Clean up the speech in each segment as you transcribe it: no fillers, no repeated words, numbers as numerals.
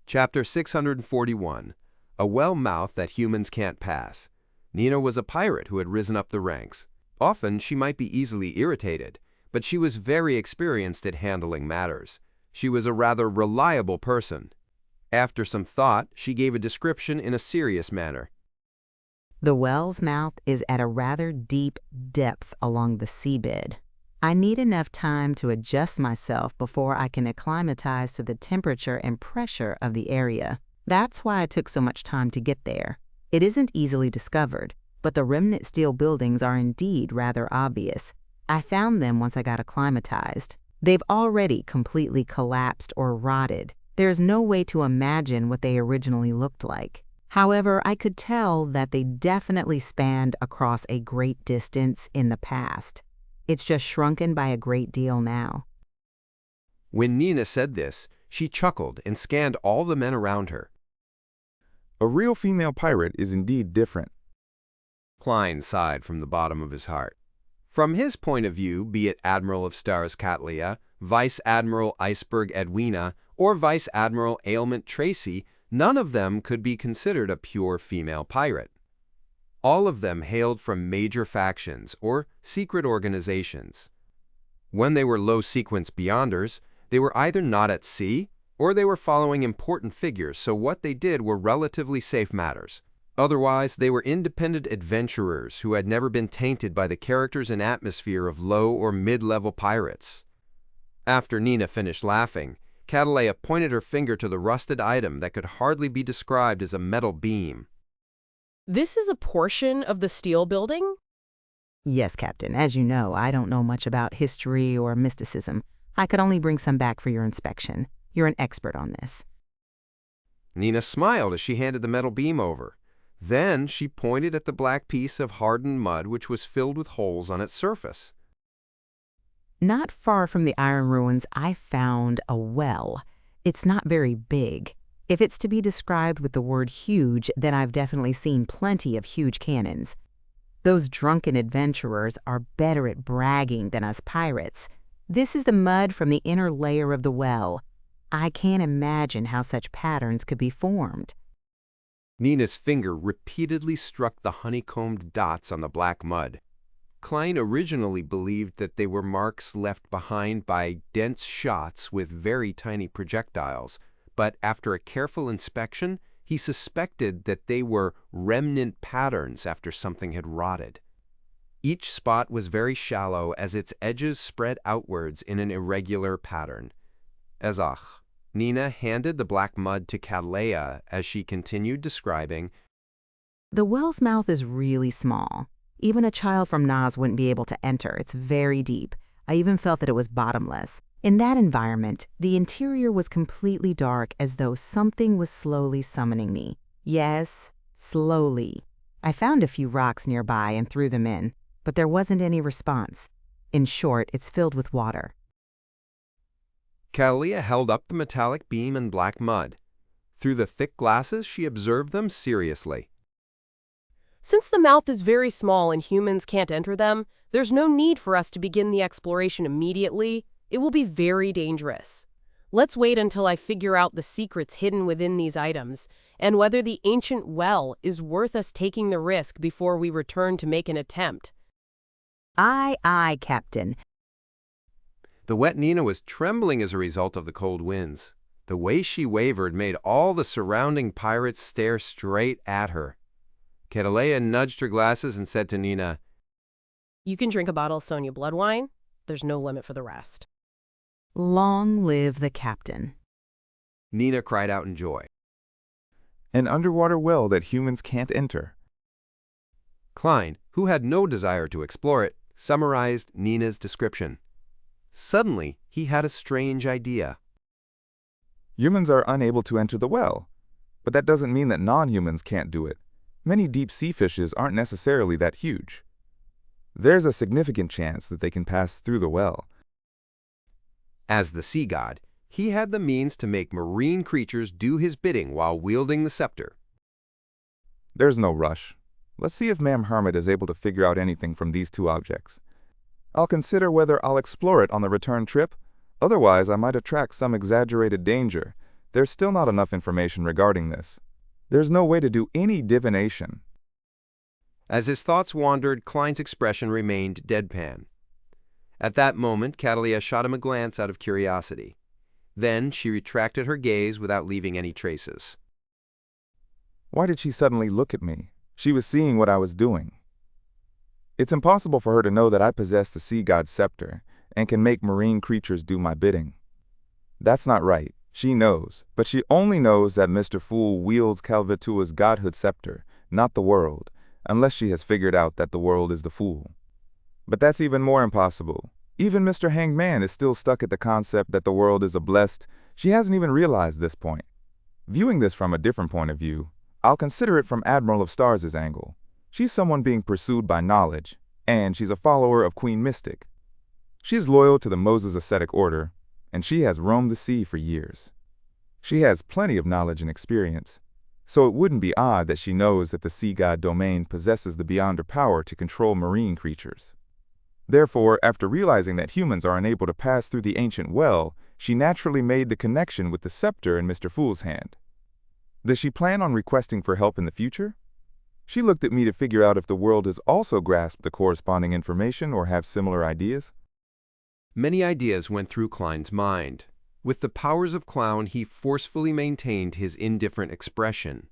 Chapter 641, A Well Mouth That Humans Can't Pass. Nina was a pirate who had risen up the ranks. Often she might be easily irritated, but she was very experienced at handling matters. She was a rather reliable person. After some thought, she gave a description in a serious manner. The well's mouth is at a rather deep depth along the seabed. I need enough time to adjust myself before I can acclimatize to the temperature and pressure of the area. That's why it took so much time to get there. It isn't easily discovered, but the remnant steel buildings are indeed rather obvious. I found them once I got acclimatized. They've already completely collapsed or rotted. There's no way to imagine what they originally looked like. However, I could tell that they definitely spanned across a great distance in the past. It's just shrunken by a great deal now. When Nina said this, she chuckled and scanned all the men around her. A real female pirate is indeed different. Klein sighed from the bottom of his heart. From his point of view, be it Admiral of Stars Katlia, Vice Admiral Iceberg Edwina, or Vice Admiral Ailment Tracy, none of them could be considered a pure female pirate. All of them hailed from major factions or secret organizations. When they were low-sequence beyonders, they were either not at sea or they were following important figures, so what they did were relatively safe matters. Otherwise, they were independent adventurers who had never been tainted by the characters and atmosphere of low or mid-level pirates. After Nina finished laughing, Catalea pointed her finger to the rusted item that could hardly be described as a metal beam. This is a portion of the steel building? Yes, Captain. As you know, I don't know much about history or mysticism. I could only bring some back for your inspection. You're an expert on this. Nina smiled as she handed the metal beam over. Then she pointed at the black piece of hardened mud which was filled with holes on its surface. Not far from the iron ruins, I found a well. It's not very big. If it's to be described with the word huge, then I've definitely seen plenty of huge cannons. Those drunken adventurers are better at bragging than us pirates. This is the mud from the inner layer of the well. I can't imagine how such patterns could be formed. Nina's finger repeatedly struck the honeycombed dots on the black mud. Klein originally believed that they were marks left behind by dense shots with very tiny projectiles, but after a careful inspection, he suspected that they were remnant patterns after something had rotted. Each spot was very shallow as its edges spread outwards in an irregular pattern. Ezach. Nina handed the black mud to Catalea as she continued describing. The well's mouth is really small. Even a child from Nas wouldn't be able to enter. It's very deep. I even felt that it was bottomless. In that environment, the interior was completely dark as though something was slowly summoning me. Yes, slowly. I found a few rocks nearby and threw them in, but there wasn't any response. In short, it's filled with water. Catalea held up the metallic beam and black mud. Through the thick glasses, she observed them seriously. Since the mouth is very small and humans can't enter them, there's no need for us to begin the exploration immediately. It will be very dangerous. Let's wait until I figure out the secrets hidden within these items and whether the ancient well is worth us taking the risk before we return to make an attempt. Aye, Captain. The wet Nina was trembling as a result of the cold winds. The way she wavered made all the surrounding pirates stare straight at her. Catalea nudged her glasses and said to Nina, You can drink a bottle of Sonia blood wine. There's no limit for the rest. Long live the captain. Nina cried out in joy. An underwater well that humans can't enter. Klein, who had no desire to explore it, summarized Nina's description. Suddenly, he had a strange idea. Humans are unable to enter the well, but that doesn't mean that non-humans can't do it. Many deep-sea fishes aren't necessarily that huge. There's a significant chance that they can pass through the well. As the sea god, he had the means to make marine creatures do his bidding while wielding the scepter. There's no rush. Let's see if Ma'am Hermit is able to figure out anything from these two objects. I'll consider whether I'll explore it on the return trip. Otherwise, I might attract some exaggerated danger. there's still not enough information regarding this. There's no way to do any divination. As his thoughts wandered, Klein's expression remained deadpan. At that moment, Catalia shot him a glance out of curiosity. Then she retracted her gaze without leaving any traces. Why did she suddenly look at me? She was seeing what I was doing. It's impossible for her to know that I possess the sea god's scepter and can make marine creatures do my bidding. That's not right. She knows, but she only knows that Mr. Fool wields Calvetua's godhood scepter, not the world, unless she has figured out that the world is the fool. But that's even more impossible. Even Mr. Hanged Man is still stuck at the concept that the world is a blessed. She hasn't even realized this point. Viewing this from a different point of view, I'll consider it from Admiral of Stars' angle. She's someone being pursued by knowledge, and she's a follower of Queen Mystic. She's loyal to the Moses ascetic order, and she has roamed the sea for years. She has plenty of knowledge and experience, so it wouldn't be odd that she knows that the sea god domain possesses the beyonder power to control marine creatures. Therefore, after realizing that humans are unable to pass through the ancient well, she naturally made the connection with the scepter in Mr. Fool's hand. Does she plan on requesting for help in the future? She looked at me to figure out if the world has also grasped the corresponding information or have similar ideas. Many ideas went through Klein's mind. With the powers of Clown, he forcefully maintained his indifferent expression.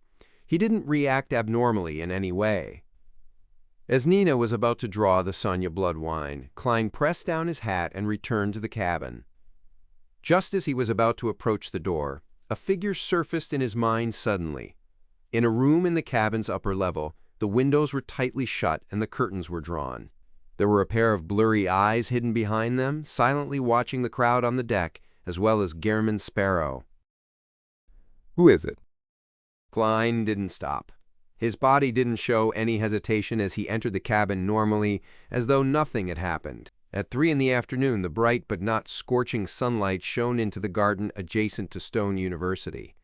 He didn't react abnormally in any way. As Nina was about to draw the Sonia blood wine, Klein pressed down his hat and returned to the cabin. Just as he was about to approach the door, a figure surfaced in his mind suddenly. In a room in the cabin's upper level, the windows were tightly shut and the curtains were drawn. There were a pair of blurry eyes hidden behind them, silently watching the crowd on the deck, as well as Gehrman Sparrow. Who is it? Klein didn't stop. His body didn't show any hesitation as he entered the cabin normally, as though nothing had happened. At 3 in the afternoon, the bright but not scorching sunlight shone into the garden adjacent to Stone University.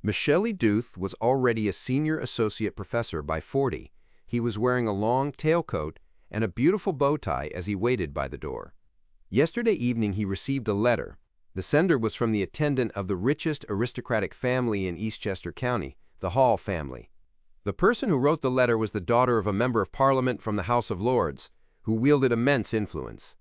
Michel Duth was already a senior associate professor by 40. He was wearing a long tailcoat and a beautiful bow tie as he waited by the door. Yesterday evening he received a letter. The sender was from the attendant of the richest aristocratic family in Eastchester County, the Hall family. The person who wrote the letter was the daughter of a member of Parliament from the House of Lords, who wielded immense influence.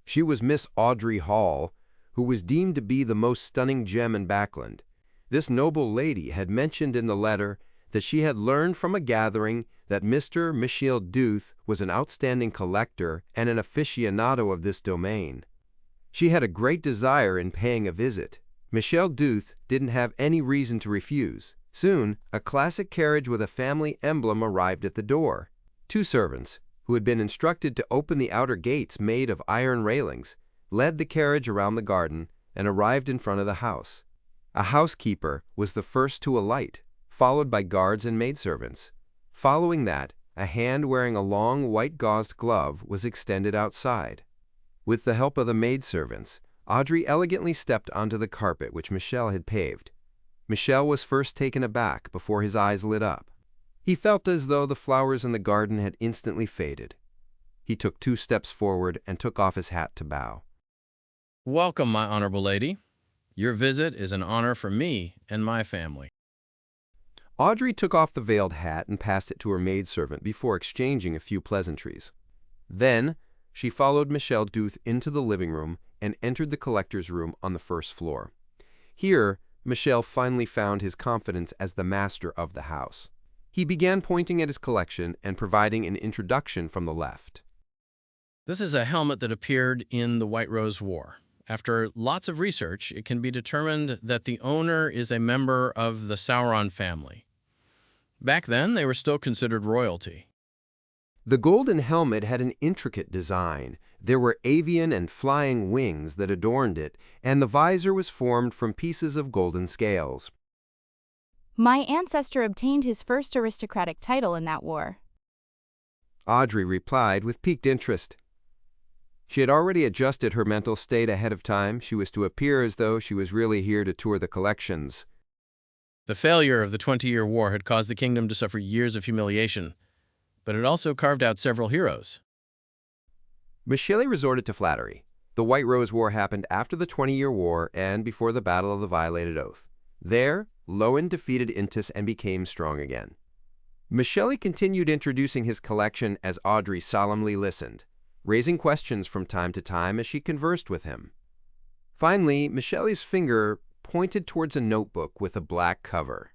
She was Miss Audrey Hall, who was deemed to be the most stunning gem in Backland. This noble lady had mentioned in the letter that she had learned from a gathering that Mr. Michel Duth was an outstanding collector and an aficionado of this domain. She had a great desire in paying a visit. Michel Duth didn't have any reason to refuse. Soon, a classic carriage with a family emblem arrived at the door. 2 servants, who had been instructed to open the outer gates made of iron railings, led the carriage around the garden and arrived in front of the house. A housekeeper was the first to alight, followed by guards and maidservants. Following that, a hand wearing a long white gauzed glove was extended outside. With the help of the maidservants, Audrey elegantly stepped onto the carpet which Michel had paved. Michel was first taken aback before his eyes lit up. He felt as though the flowers in the garden had instantly faded. He took 2 steps forward and took off his hat to bow. Welcome, my honorable lady. Your visit is an honor for me and my family. Audrey took off the veiled hat and passed it to her maidservant before exchanging a few pleasantries. Then, she followed Michel Duth into the living room and entered the collector's room on the first floor. Here, Michel finally found his confidence as the master of the house. He began pointing at his collection and providing an introduction from the left. This is a helmet that appeared in the White Rose War. After lots of research, it can be determined that the owner is a member of the Sauron family. Back then, they were still considered royalty. The golden helmet had an intricate design. There were avian and flying wings that adorned it, and the visor was formed from pieces of golden scales. My ancestor obtained his first aristocratic title in that war. Audrey replied with piqued interest. She had already adjusted her mental state ahead of time. She was to appear as though she was really here to tour the collections. The failure of the 20-year war had caused the kingdom to suffer years of humiliation, but it also carved out several heroes. Michele resorted to flattery. The White Rose War happened after the 20-Year War and before the Battle of the Violated Oath. There, Lowen defeated Intis and became strong again. Michele continued introducing his collection as Audrey solemnly listened, raising questions from time to time as she conversed with him. Finally, Michele's finger pointed towards a notebook with a black cover.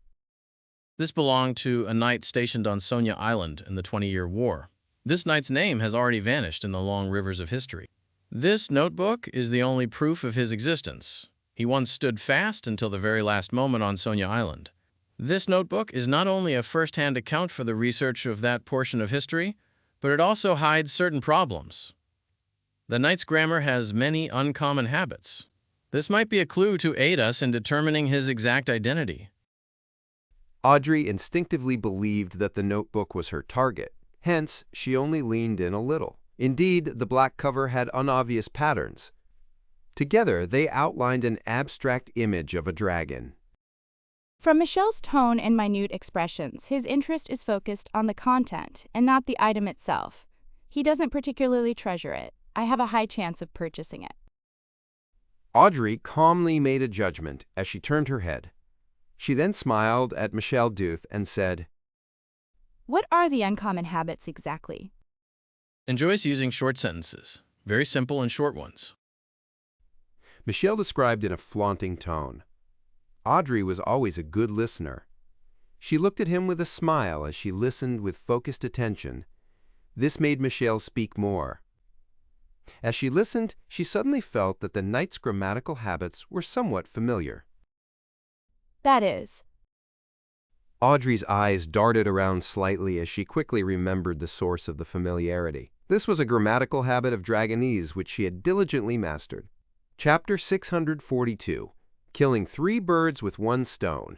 This belonged to a knight stationed on Sonia Island in the 20-Year War. This knight's name has already vanished in the long rivers of history. This notebook is the only proof of his existence. He once stood fast until the very last moment on Sonia Island. This notebook is not only a first-hand account for the research of that portion of history, but it also hides certain problems. The knight's grammar has many uncommon habits. This might be a clue to aid us in determining his exact identity. Audrey instinctively believed that the notebook was her target. Hence, she only leaned in a little. Indeed, the black cover had unobvious patterns. Together, they outlined an abstract image of a dragon. From Michelle's tone and minute expressions, his interest is focused on the content and not the item itself. He doesn't particularly treasure it. I have a high chance of purchasing it. Audrey calmly made a judgment as she turned her head. She then smiled at Michele Duth and said, What are the uncommon habits exactly? Enjoys using short sentences, very simple and short ones. Michele described in a flaunting tone. Audrey was always a good listener. She looked at him with a smile as she listened with focused attention. This made Michele speak more. As she listened, she suddenly felt that the knight's grammatical habits were somewhat familiar. That is. Audrey's eyes darted around slightly as she quickly remembered the source of the familiarity. This was a grammatical habit of Dragonese which she had diligently mastered. Chapter 642, Killing 3 Birds with 1 Stone.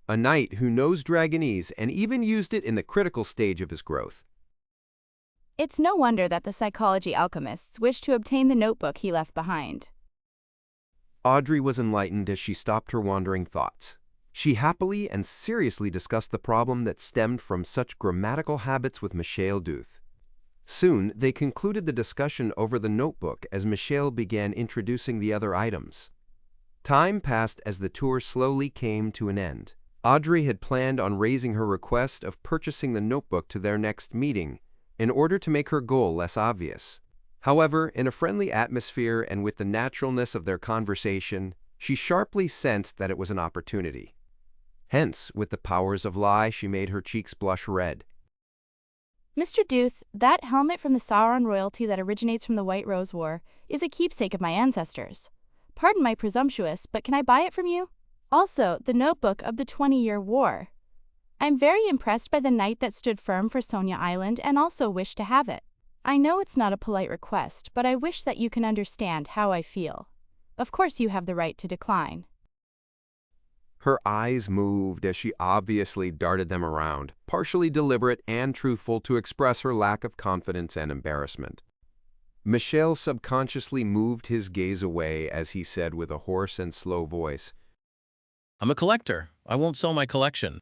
A knight who knows Dragonese and even used it in the critical stage of his growth. It's no wonder that the psychology alchemists wished to obtain the notebook he left behind. Audrey was enlightened as she stopped her wandering thoughts. She happily and seriously discussed the problem that stemmed from such grammatical habits with Michele Duth. Soon, they concluded the discussion over the notebook as Michele began introducing the other items. Time passed as the tour slowly came to an end. Audrey had planned on raising her request of purchasing the notebook to their next meeting in order to make her goal less obvious. However, in a friendly atmosphere and with the naturalness of their conversation, she sharply sensed that it was an opportunity. Hence, with the powers of lie, she made her cheeks blush red. Mr. Duth, that helmet from the Sauron royalty that originates from the White Rose War is a keepsake of my ancestors. Pardon my presumptuous, but can I buy it from you? Also, the notebook of the 20-Year War. I'm very impressed by the knight that stood firm for Sonia Island and also wish to have it. I know it's not a polite request, but I wish that you can understand how I feel. Of course you have the right to decline. Her eyes moved as she obviously darted them around, partially deliberate and truthful to express her lack of confidence and embarrassment. Michele subconsciously moved his gaze away as he said with a hoarse and slow voice, I'm a collector. I won't sell my collection.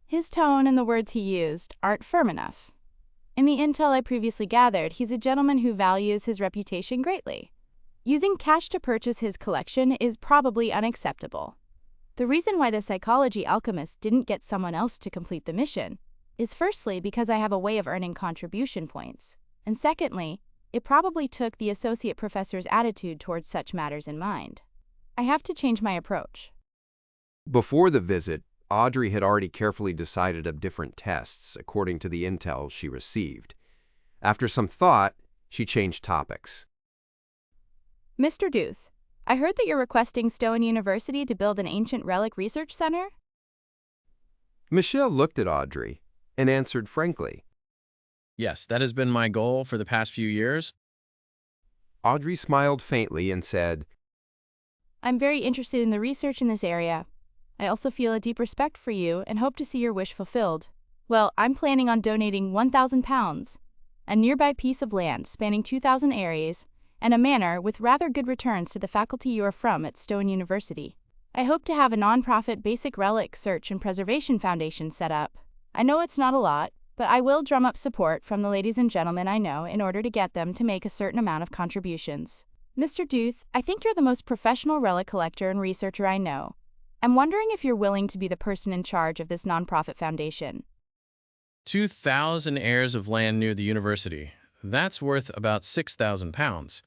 His tone and the words he used aren't firm enough. In the intel I previously gathered, he's a gentleman who values his reputation greatly. Using cash to purchase his collection is probably unacceptable. The reason why the psychology alchemist didn't get someone else to complete the mission is firstly because I have a way of earning contribution points, and secondly, it probably took the associate professor's attitude towards such matters in mind. I have to change my approach. Before the visit, Audrey had already carefully decided of different tests according to the intel she received. After some thought, she changed topics. Mr. Duth, I heard that you're requesting Stone University to build an ancient relic research center? Michele looked at Audrey and answered frankly. Yes, that has been my goal for the past few years. Audrey smiled faintly and said, I'm very interested in the research in this area. I also feel a deep respect for you and hope to see your wish fulfilled. Well, I'm planning on donating 1,000 pounds, a nearby piece of land spanning 2,000 areas, and a manor with rather good returns to the faculty you are from at Stone University. I hope to have a non-profit basic relic search and preservation foundation set up. I know it's not a lot, but I will drum up support from the ladies and gentlemen I know in order to get them to make a certain amount of contributions. Mr. Duth, I think you're the most professional relic collector and researcher I know. I'm wondering if you're willing to be the person in charge of this nonprofit foundation. 2,000 heirs of land near the university. That's worth about £6,000.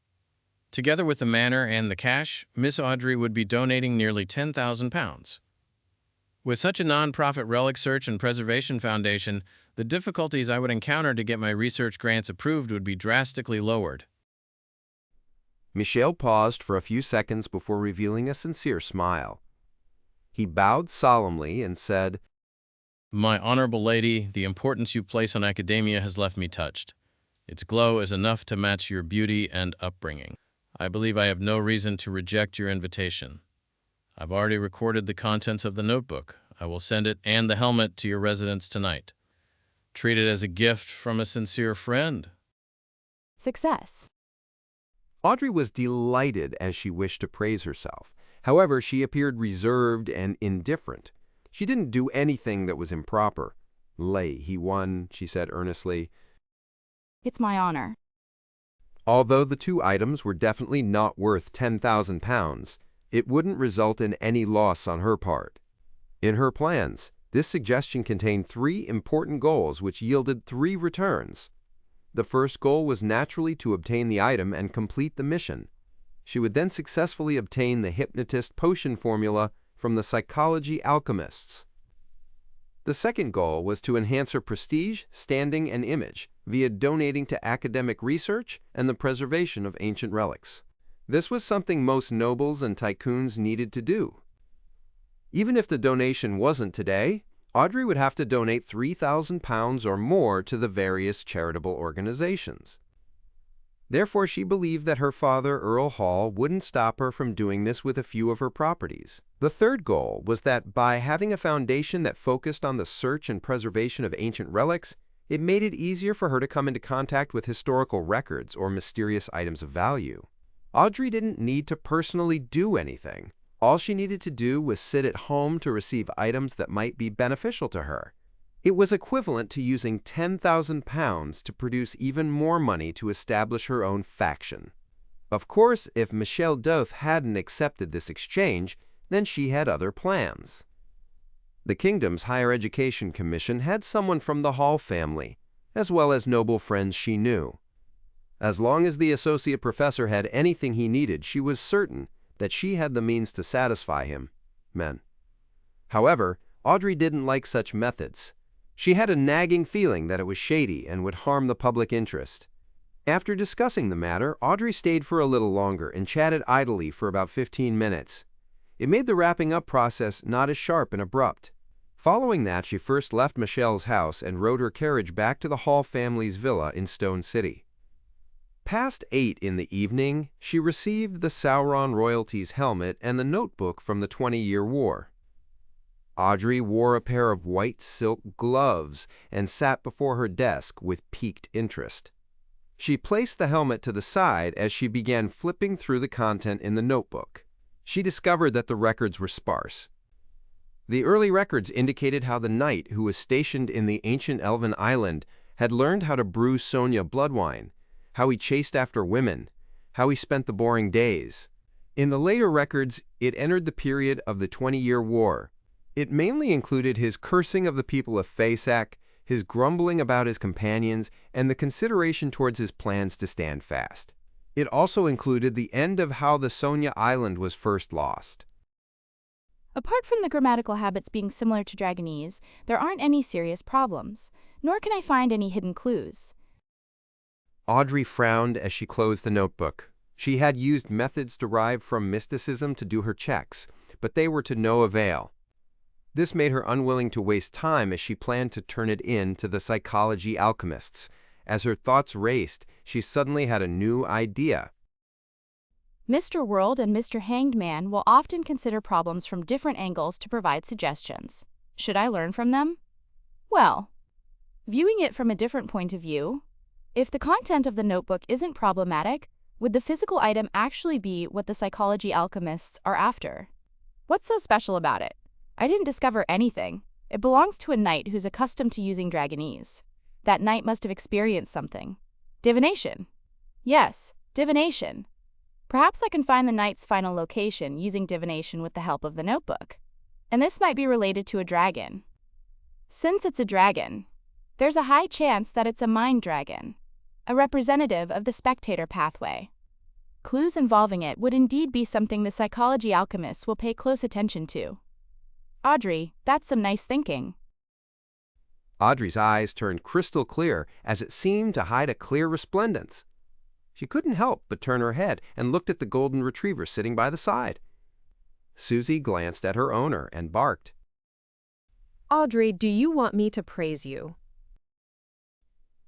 Together with the manor and the cash, Miss Audrey would be donating nearly £10,000. With such a nonprofit relic search and preservation foundation, the difficulties I would encounter to get my research grants approved would be drastically lowered. Michel paused for a few seconds before revealing a sincere smile. He bowed solemnly and said, My honorable lady, the importance you place on academia has left me touched. Its glow is enough to match your beauty and upbringing. I believe I have no reason to reject your invitation. I've already recorded the contents of the notebook. I will send it and the helmet to your residence tonight. Treat it as a gift from a sincere friend. Success. Audrey was delighted as she wished to praise herself. However, she appeared reserved and indifferent. She didn't do anything that was improper. He won, she said earnestly. It's my honor. Although the two items were definitely not worth £10,000, it wouldn't result in any loss on her part. In her plans, this suggestion contained 3 important goals which yielded 3 returns. The first goal was naturally to obtain the item and complete the mission. She would then successfully obtain the hypnotist potion formula from the psychology alchemists. The second goal was to enhance her prestige, standing, and image via donating to academic research and the preservation of ancient relics. This was something most nobles and tycoons needed to do. Even if the donation wasn't today, Audrey would have to donate £3,000 or more to the various charitable organizations. Therefore, she believed that her father, Earl Hall, wouldn't stop her from doing this with a few of her properties. The third goal was that by having a foundation that focused on the search and preservation of ancient relics, it made it easier for her to come into contact with historical records or mysterious items of value. Audrey didn't need to personally do anything. All she needed to do was sit at home to receive items that might be beneficial to her. It was equivalent to using £10,000 to produce even more money to establish her own faction. Of course, if Michel Doth hadn't accepted this exchange, then she had other plans. The kingdom's Higher Education Commission had someone from the Hall family, as well as noble friends she knew. As long as the associate professor had anything he needed, she was certain that she had the means to satisfy him. However, Audrey didn't like such methods. She had a nagging feeling that it was shady and would harm the public interest. After discussing the matter, Audrey stayed for a little longer and chatted idly for about 15 minutes. It made the wrapping up process not as sharp and abrupt. Following that, she first left Michelle's house and rode her carriage back to the Hall family's villa in Stone City. Past 8 in the evening, she received the Sauron royalty's helmet and the notebook from the 20-Year War. Audrey wore a pair of white silk gloves and sat before her desk with piqued interest. She placed the helmet to the side as she began flipping through the content in the notebook. She discovered that the records were sparse. The early records indicated how the knight who was stationed in the ancient elven island had learned how to brew Sonia blood wine, how he chased after women, how he spent the boring days. In the later records, it entered the period of the 20-Year War. It mainly included his cursing of the people of Faesac, his grumbling about his companions, and the consideration towards his plans to stand fast. It also included the end of how the Sonia Island was first lost. Apart from the grammatical habits being similar to Dragonese, there aren't any serious problems, nor can I find any hidden clues. Audrey frowned as she closed the notebook. She had used methods derived from mysticism to do her checks, but they were to no avail. This made her unwilling to waste time as she planned to turn it in to the psychology alchemists. As her thoughts raced, she suddenly had a new idea. Mr. World and Mr. Hanged Man will often consider problems from different angles to provide suggestions. Should I learn from them? Well, viewing it from a different point of view, if the content of the notebook isn't problematic, would the physical item actually be what the psychology alchemists are after? What's so special about it? I didn't discover anything. It belongs to a knight who's accustomed to using Dragonese. That knight must have experienced something. Divination. Yes, divination. Perhaps I can find the knight's final location using divination with the help of the notebook. And this might be related to a dragon. Since it's a dragon, there's a high chance that it's a mind dragon, a representative of the spectator pathway. Clues involving it would indeed be something the psychology alchemists will pay close attention to. Audrey, that's some nice thinking. Audrey's eyes turned crystal clear as it seemed to hide a clear resplendence. She couldn't help but turn her head and looked at the golden retriever sitting by the side. Susie glanced at her owner and barked. Audrey, do you want me to praise you?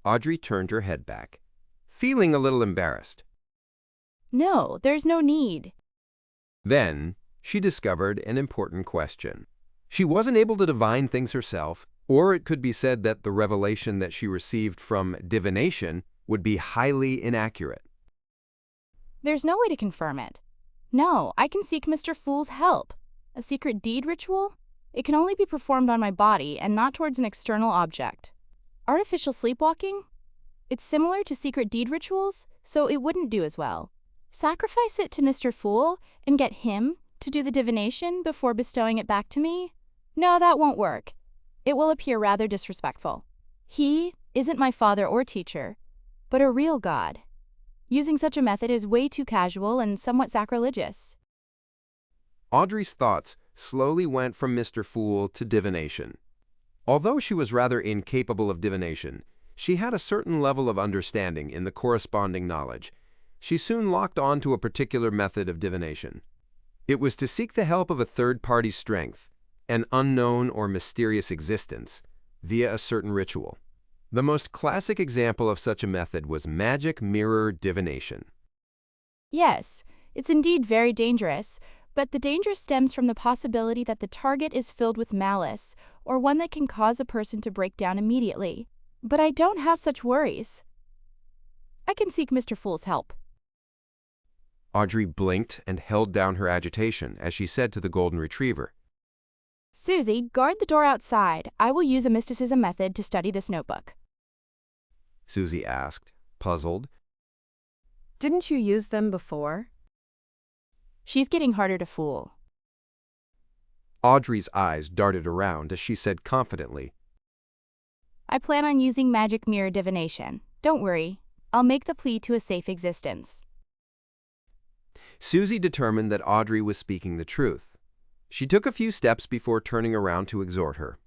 Audrey turned her head back, feeling a little embarrassed. No, there's no need. Then she discovered an important question. She wasn't able to divine things herself, or it could be said that the revelation that she received from divination would be highly inaccurate. There's no way to confirm it. No, I can seek Mr. Fool's help. A secret deed ritual? It can only be performed on my body and not towards an external object. Artificial sleepwalking? It's similar to secret deed rituals, so it wouldn't do as well. Sacrifice it to Mr. Fool and get him to do the divination before bestowing it back to me? No, that won't work. It will appear rather disrespectful. He isn't my father or teacher, but a real god. Using such a method is way too casual and somewhat sacrilegious. Audrey's thoughts slowly went from Mr. Fool to divination. Although she was rather incapable of divination, she had a certain level of understanding in the corresponding knowledge. She soon locked on to a particular method of divination. It was to seek the help of a third-party strength, an unknown or mysterious existence, via a certain ritual. The most classic example of such a method was magic mirror divination. Yes, it's indeed very dangerous, but the danger stems from the possibility that the target is filled with malice, or one that can cause a person to break down immediately. But I don't have such worries. I can seek Mr. Fool's help. Audrey blinked and held down her agitation as she said to the golden retriever, Susie, guard the door outside. I will use a mysticism method to study this notebook. Susie asked, puzzled. Didn't you use them before? She's getting harder to fool. Audrey's eyes darted around as she said confidently, I plan on using magic mirror divination. Don't worry, I'll make the plea to a safe existence. Susie determined that Audrey was speaking the truth. She took a few steps before turning around to exhort her.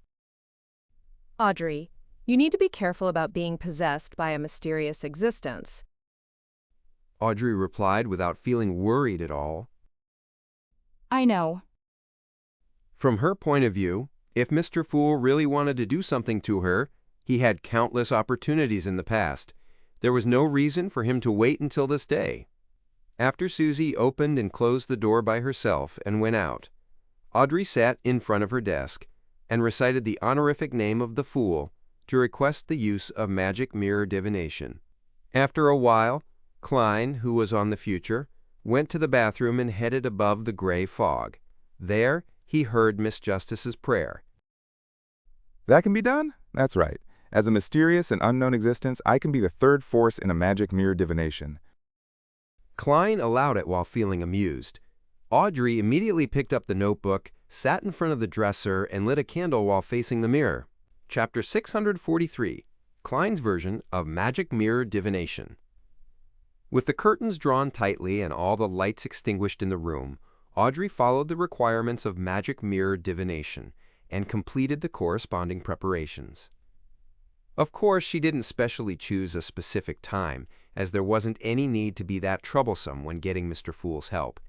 Audrey, you need to be careful about being possessed by a mysterious existence. Audrey replied without feeling worried at all. I know. From her point of view, if Mr. Fool really wanted to do something to her, he had countless opportunities in the past. There was no reason for him to wait until this day. After Susie opened and closed the door by herself and went out, Audrey sat in front of her desk and recited the honorific name of the Fool to request the use of magic mirror divination. After a while, Klein, who was on the future, went to the bathroom and headed above the gray fog. There, he heard Miss Justice's prayer. That can be done? That's right. As a mysterious and unknown existence, I can be the third force in a magic mirror divination. Klein allowed it while feeling amused. Audrey immediately picked up the notebook, sat in front of the dresser, and lit a candle while facing the mirror. Chapter 643, Klein's version of Magic Mirror Divination. With the curtains drawn tightly and all the lights extinguished in the room, Audrey followed the requirements of magic mirror divination and completed the corresponding preparations. Of course, she didn't specially choose a specific time, as there wasn't any need to be that troublesome when getting Mr. Fool's help.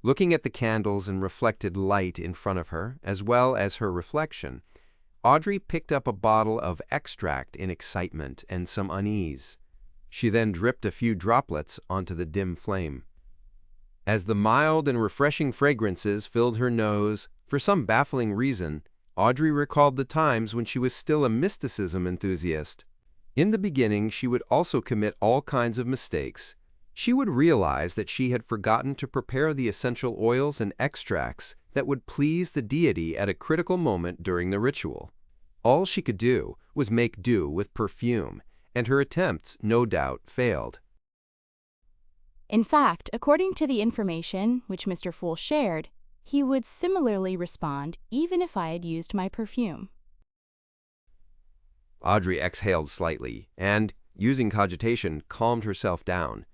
Looking at the candles and reflected light in front of her, as well as her reflection, Audrey picked up a bottle of extract in excitement and some unease. She then dripped a few droplets onto the dim flame. As the mild and refreshing fragrances filled her nose, for some baffling reason, Audrey recalled the times when she was still a mysticism enthusiast. In the beginning, she would also commit all kinds of mistakes. She would realize that she had forgotten to prepare the essential oils and extracts that would please the deity at a critical moment during the ritual. All she could do was make do with perfume, and her attempts, no doubt, failed. In fact, according to the information which Mr. Fool shared, he would similarly respond even if I had used my perfume. Audrey exhaled slightly and, using cogitation, calmed herself down.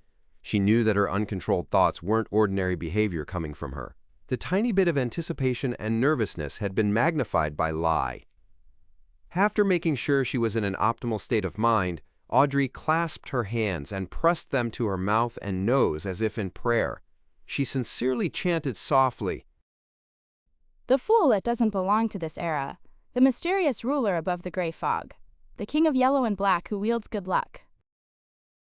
She knew that her uncontrolled thoughts weren't ordinary behavior coming from her. The tiny bit of anticipation and nervousness had been magnified by lie. After making sure she was in an optimal state of mind, Audrey clasped her hands and pressed them to her mouth and nose as if in prayer. She sincerely chanted softly, The fool that doesn't belong to this era, the mysterious ruler above the gray fog, the king of yellow and black who wields good luck.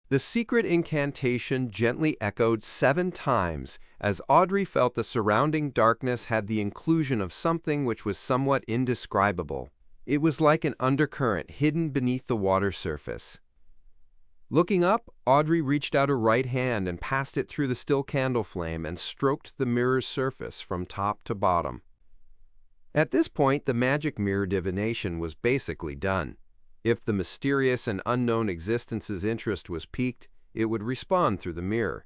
The secret incantation gently echoed 7 times as Audrey felt the surrounding darkness had the inclusion of something which was somewhat indescribable. It was like an undercurrent hidden beneath the water surface. Looking up, Audrey reached out her right hand and passed it through the still candle flame and stroked the mirror's surface from top to bottom. At this point, the magic mirror divination was basically done. If the mysterious and unknown existence's interest was piqued, it would respond through the mirror.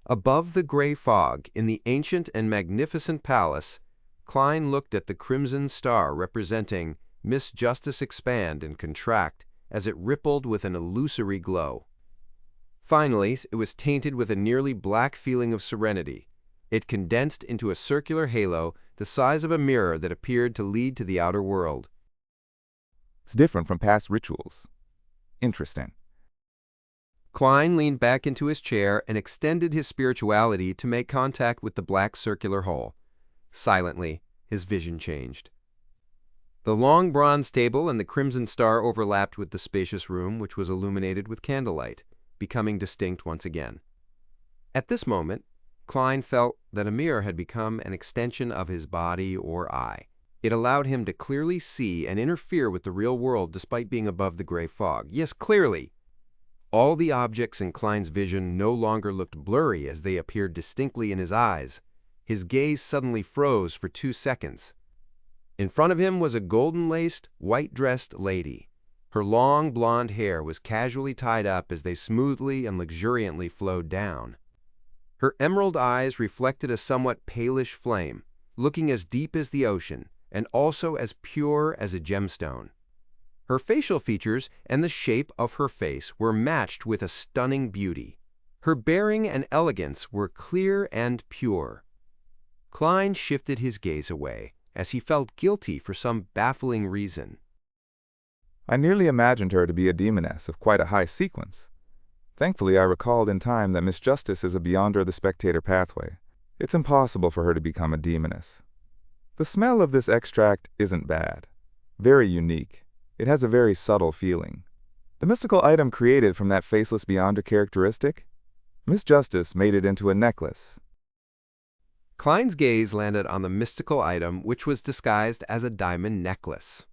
Above the gray fog, in the ancient and magnificent palace, Klein looked at the crimson star representing Miss Justice expand and contract as it rippled with an illusory glow. Finally, it was tainted with a nearly black feeling of serenity. It condensed into a circular halo the size of a mirror that appeared to lead to the outer world. It's different from past rituals. Interesting. Klein leaned back into his chair and extended his spirituality to make contact with the black circular hole. Silently, his vision changed. The long bronze table and the crimson star overlapped with the spacious room, which was illuminated with candlelight, becoming distinct once again. At this moment, Klein felt that a mirror had become an extension of his body or eye. It allowed him to clearly see and interfere with the real world despite being above the gray fog. Yes, clearly! All the objects in Klein's vision no longer looked blurry as they appeared distinctly in his eyes. His gaze suddenly froze for 2 seconds. In front of him was a golden-laced, white-dressed lady. Her long blonde hair was casually tied up as they smoothly and luxuriantly flowed down. Her emerald eyes reflected a somewhat palish flame, looking as deep as the ocean, and also as pure as a gemstone. Her facial features and the shape of her face were matched with a stunning beauty. Her bearing and elegance were clear and pure. Klein shifted his gaze away, as he felt guilty for some baffling reason. I nearly imagined her to be a demoness of quite a high sequence. Thankfully, I recalled in time that Miss Justice is a beyonder the spectator pathway. It's impossible for her to become a demoness. The smell of this extract isn't bad. Very unique. It has a very subtle feeling. The mystical item created from that faceless beyonder characteristic? Miss Justice made it into a necklace. Klein's gaze landed on the mystical item, which was disguised as a diamond necklace.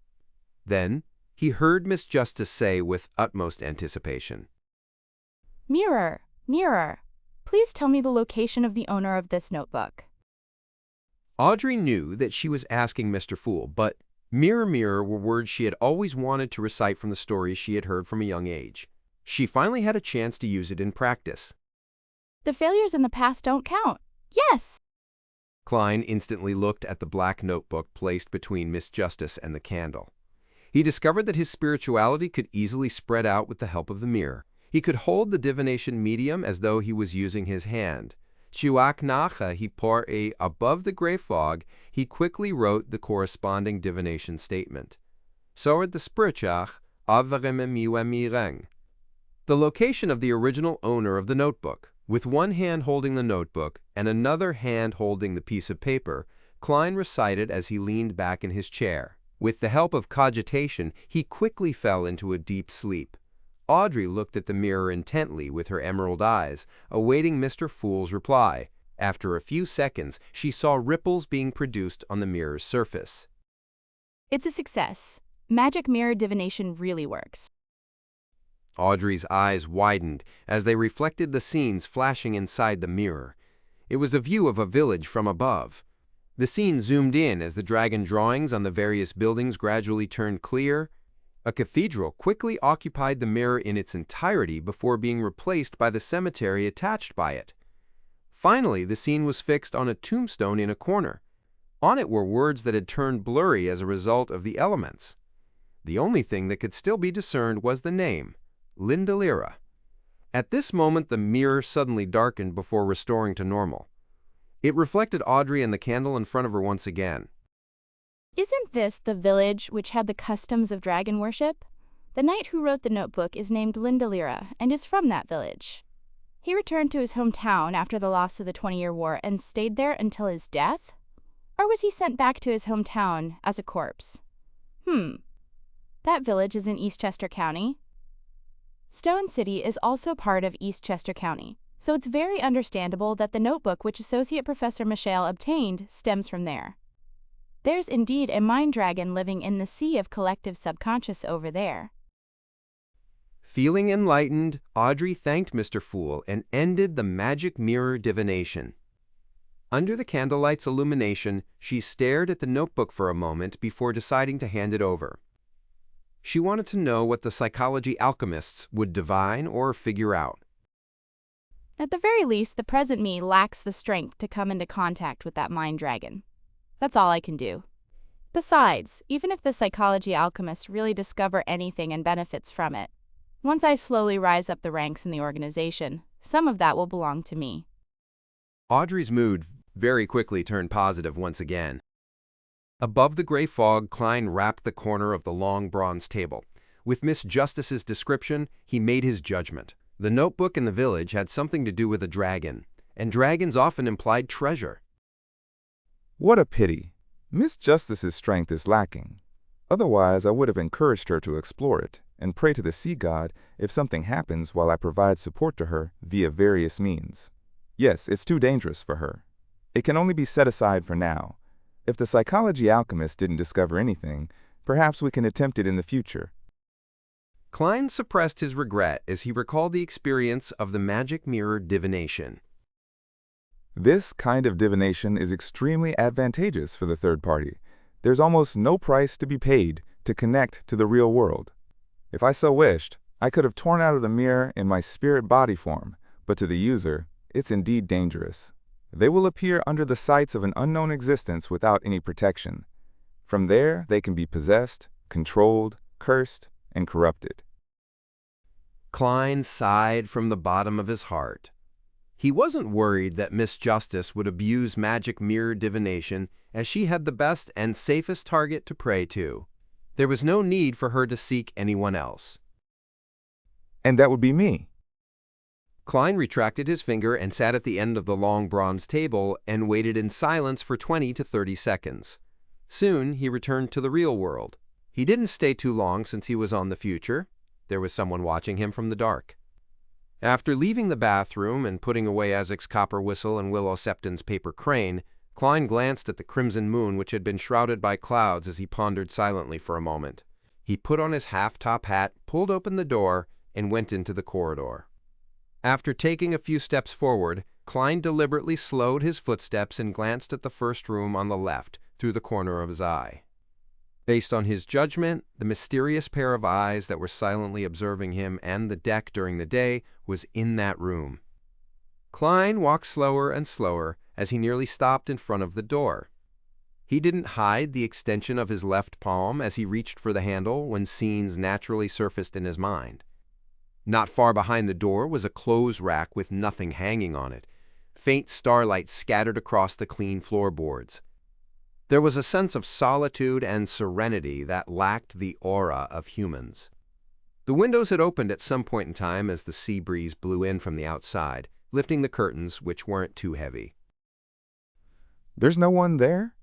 Then, he heard Miss Justice say with utmost anticipation, Mirror, mirror, please tell me the location of the owner of this notebook. Audrey knew that she was asking Mr. Fool, but mirror, mirror were words she had always wanted to recite from the stories she had heard from a young age. She finally had a chance to use it in practice. The failures in the past don't count. Yes! Klein instantly looked at the black notebook placed between Miss Justice and the candle. He discovered that his spirituality could easily spread out with the help of the mirror. He could hold the divination medium as though he was using his hand. Chiwak nacha he por a above the gray fog, he quickly wrote the corresponding divination statement. Soard the spirituach avarememiwemireng. The location of the original owner of the notebook. With one hand holding the notebook and another hand holding the piece of paper, Klein recited as he leaned back in his chair. With the help of cogitation, he quickly fell into a deep sleep. Audrey looked at the mirror intently with her emerald eyes, awaiting Mr. Fool's reply. After a few seconds, she saw ripples being produced on the mirror's surface. It's a success. Magic mirror divination really works. Audrey's eyes widened as they reflected the scenes flashing inside the mirror. It was a view of a village from above. The scene zoomed in as the dragon drawings on the various buildings gradually turned clear. A cathedral quickly occupied the mirror in its entirety before being replaced by the cemetery attached by it. Finally, the scene was fixed on a tombstone in a corner. On it were words that had turned blurry as a result of the elements. The only thing that could still be discerned was the name, Lindalira. At this moment, the mirror suddenly darkened before restoring to normal. It reflected Audrey and the candle in front of her once again. Isn't this the village which had the customs of dragon worship? The knight who wrote the notebook is named Lindalira and is from that village. He returned to his hometown after the loss of the 20-Year War and stayed there until his death? Or was he sent back to his hometown as a corpse? That village is in Eastchester County. Stone City is also part of Eastchester County, so it's very understandable that the notebook which Associate Professor Michelle obtained stems from there. There's indeed a mind dragon living in the sea of collective subconscious over there. Feeling enlightened, Audrey thanked Mr. Fool and ended the magic mirror divination. Under the candlelight's illumination, she stared at the notebook for a moment before deciding to hand it over. She wanted to know what the psychology alchemists would divine or figure out. At the very least, the present me lacks the strength to come into contact with that mind dragon. That's all I can do. Besides, even if the psychology alchemists really discover anything and benefits from it, once I slowly rise up the ranks in the organization, some of that will belong to me. Audrey's mood very quickly turned positive once again. Above the gray fog, Klein wrapped the corner of the long bronze table. With Miss Justice's description, he made his judgment. The notebook in the village had something to do with a dragon, and dragons often implied treasure. What a pity. Miss Justice's strength is lacking. Otherwise, I would have encouraged her to explore it and pray to the sea god if something happens while I provide support to her via various means. Yes, it's too dangerous for her. It can only be set aside for now. If the psychology alchemist didn't discover anything, perhaps we can attempt it in the future. Klein suppressed his regret as he recalled the experience of the magic mirror divination. This kind of divination is extremely advantageous for the third party. There's almost no price to be paid to connect to the real world. If I so wished, I could have torn out of the mirror in my spirit body form, but to the user, it's indeed dangerous. They will appear under the sights of an unknown existence without any protection. From there, they can be possessed, controlled, cursed, and corrupted. Klein sighed from the bottom of his heart. He wasn't worried that Miss Justice would abuse magic mirror divination, as she had the best and safest target to pray to. There was no need for her to seek anyone else. And that would be me. Klein retracted his finger and sat at the end of the long bronze table and waited in silence for 20 to 30 seconds. Soon, he returned to the real world. He didn't stay too long since he was on the future. There was someone watching him from the dark. After leaving the bathroom and putting away Isaac's copper whistle and Willow Septon's paper crane, Klein glanced at the crimson moon which had been shrouded by clouds as he pondered silently for a moment. He put on his half-top hat, pulled open the door, and went into the corridor. After taking a few steps forward, Klein deliberately slowed his footsteps and glanced at the first room on the left through the corner of his eye. Based on his judgment, the mysterious pair of eyes that were silently observing him and the deck during the day was in that room. Klein walked slower and slower as he nearly stopped in front of the door. He didn't hide the extension of his left palm as he reached for the handle when scenes naturally surfaced in his mind. Not far behind the door was a clothes rack with nothing hanging on it. Faint starlight scattered across the clean floorboards. There was a sense of solitude and serenity that lacked the aura of humans. The windows had opened at some point in time as the sea breeze blew in from the outside, lifting the curtains, which weren't too heavy. There's no one there?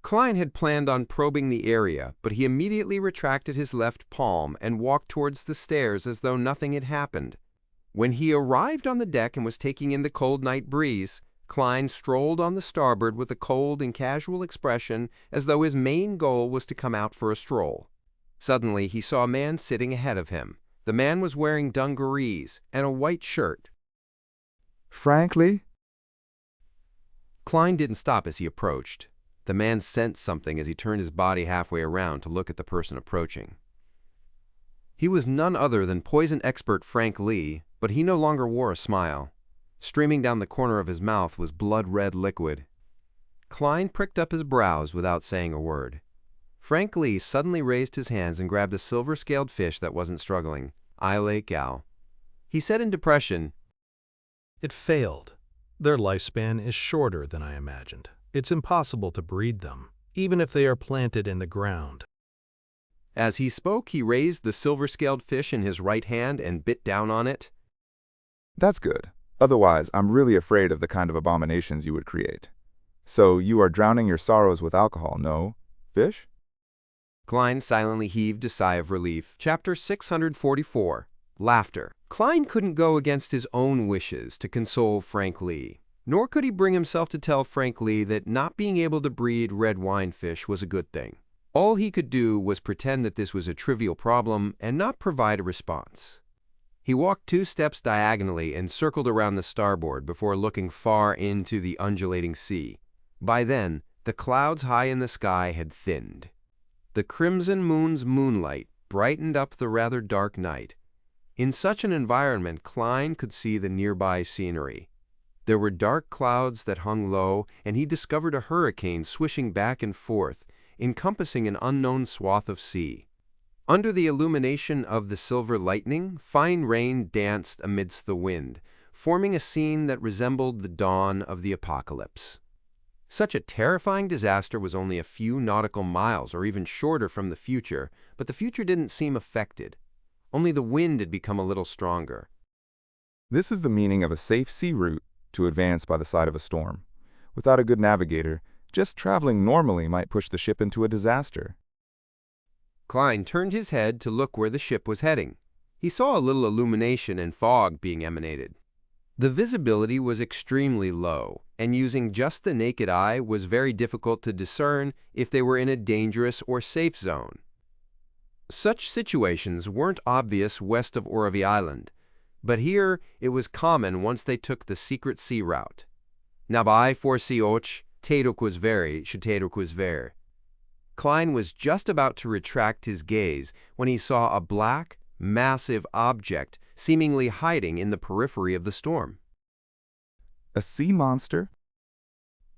Klein had planned on probing the area, but he immediately retracted his left palm and walked towards the stairs as though nothing had happened. When he arrived on the deck and was taking in the cold night breeze, Klein strolled on the starboard with a cold and casual expression as though his main goal was to come out for a stroll. Suddenly, he saw a man sitting ahead of him. The man was wearing dungarees and a white shirt. Frankly? Klein didn't stop as he approached. The man sensed something as he turned his body halfway around to look at the person approaching. He was none other than poison expert Frank Lee, but he no longer wore a smile. Streaming down the corner of his mouth was blood-red liquid. Klein pricked up his brows without saying a word. Frank Lee suddenly raised his hands and grabbed a silver-scaled fish that wasn't struggling. "I like gal." He said in depression, It failed. Their lifespan is shorter than I imagined. It's impossible to breed them, even if they are planted in the ground. As he spoke, he raised the silver-scaled fish in his right hand and bit down on it. That's good. Otherwise, I'm really afraid of the kind of abominations you would create. So you are drowning your sorrows with alcohol, no? Fish? Klein silently heaved a sigh of relief. Chapter 644. Laughter. Klein couldn't go against his own wishes to console Frank Lee, nor could he bring himself to tell Frank Lee that not being able to breed red wine fish was a good thing. All he could do was pretend that this was a trivial problem and not provide a response. He walked 2 steps diagonally and circled around the starboard before looking far into the undulating sea. By then, the clouds high in the sky had thinned. The crimson moon's moonlight brightened up the rather dark night. In such an environment, Klein could see the nearby scenery. There were dark clouds that hung low, and he discovered a hurricane swishing back and forth, encompassing an unknown swath of sea. Under the illumination of the silver lightning, fine rain danced amidst the wind, forming a scene that resembled the dawn of the apocalypse. Such a terrifying disaster was only a few nautical miles or even shorter from the future, but the future didn't seem affected. Only the wind had become a little stronger. This is the meaning of a safe sea route to advance by the side of a storm. Without a good navigator, just traveling normally might push the ship into a disaster. Klein turned his head to look where the ship was heading. He saw a little illumination and fog being emanated. The visibility was extremely low, and using just the naked eye was very difficult to discern if they were in a dangerous or safe zone. Such situations weren't obvious west of Orovy Island, but here it was common once they took the secret sea route. Nabai forsi och, teidocus veri, shetedocus ver. Klein was just about to retract his gaze when he saw a black, massive object seemingly hiding in the periphery of the storm. A sea monster?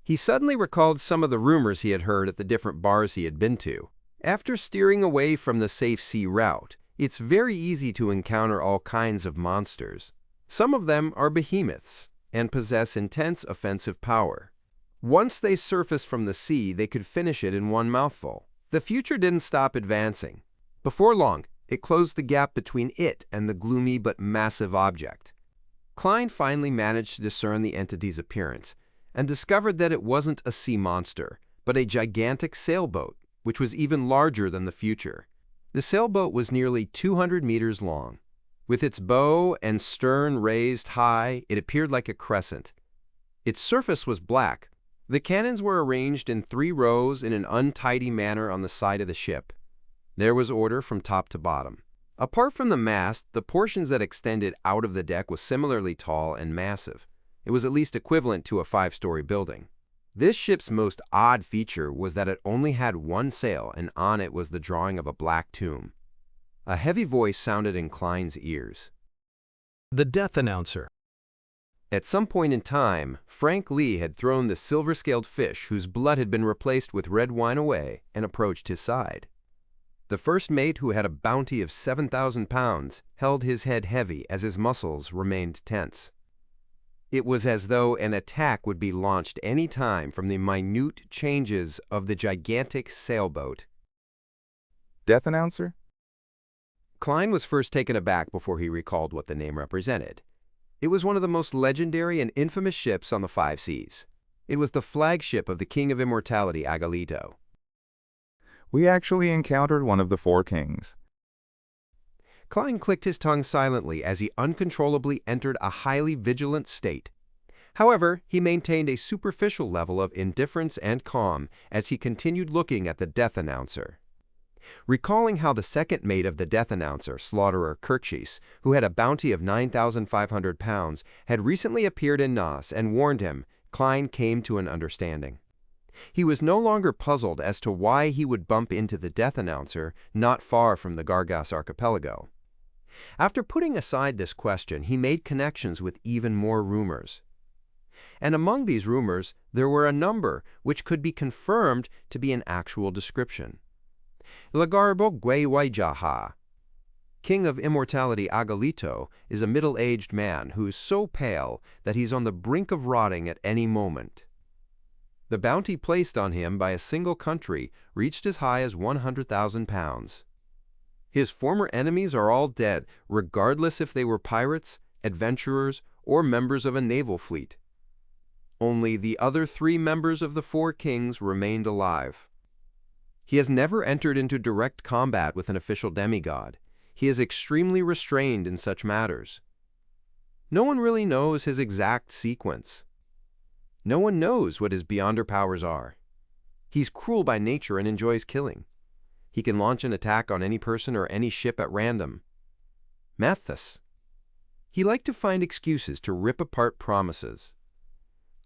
He suddenly recalled some of the rumors he had heard at the different bars he had been to. After steering away from the safe sea route, it's very easy to encounter all kinds of monsters. Some of them are behemoths and possess intense offensive power. Once they surfaced from the sea, they could finish it in one mouthful. The future didn't stop advancing. Before long, it closed the gap between it and the gloomy but massive object. Klein finally managed to discern the entity's appearance and discovered that it wasn't a sea monster, but a gigantic sailboat, which was even larger than the future. The sailboat was nearly 200 meters long. With its bow and stern raised high, it appeared like a crescent. Its surface was black. The cannons were arranged in 3 rows in an untidy manner on the side of the ship. There was order from top to bottom. Apart from the mast, the portions that extended out of the deck was similarly tall and massive. It was at least equivalent to a 5-story building. This ship's most odd feature was that it only had 1 sail, and on it was the drawing of a black tomb. A heavy voice sounded in Klein's ears. The death announcer. At some point in time, Frank Lee had thrown the silver-scaled fish whose blood had been replaced with red wine away and approached his side. The first mate, who had a bounty of 7,000 pounds, held his head heavy as his muscles remained tense. It was as though an attack would be launched any time from the minute changes of the gigantic sailboat. Death announcer? Klein was first taken aback before he recalled what the name represented. It was one of the most legendary and infamous ships on the 5 seas. It was the flagship of the King of Immortality, Agalito. We actually encountered one of the 4 kings. Klein clicked his tongue silently as he uncontrollably entered a highly vigilant state. However, he maintained a superficial level of indifference and calm as he continued looking at the death announcer. Recalling how the second mate of the death announcer, Slaughterer Kirkchis, who had a bounty of 9,500 pounds, had recently appeared in Nas and warned him, Klein came to an understanding. He was no longer puzzled as to why he would bump into the death announcer not far from the Gargas archipelago. After putting aside this question, he made connections with even more rumors. And among these rumors, there were a number which could be confirmed to be an actual description. Lagarbo Gweiwaijaha, King of Immortality Agalito, is a middle-aged man who is so pale that he's on the brink of rotting at any moment. The bounty placed on him by a single country reached as high as 100,000 pounds. His former enemies are all dead, regardless if they were pirates, adventurers, or members of a naval fleet. Only the other 3 members of the 4 kings remained alive. He has never entered into direct combat with an official demigod. He is extremely restrained in such matters. No one really knows his exact sequence. No one knows what his beyonder powers are. He's cruel by nature and enjoys killing. He can launch an attack on any person or any ship at random. Mathis. He liked to find excuses to rip apart promises.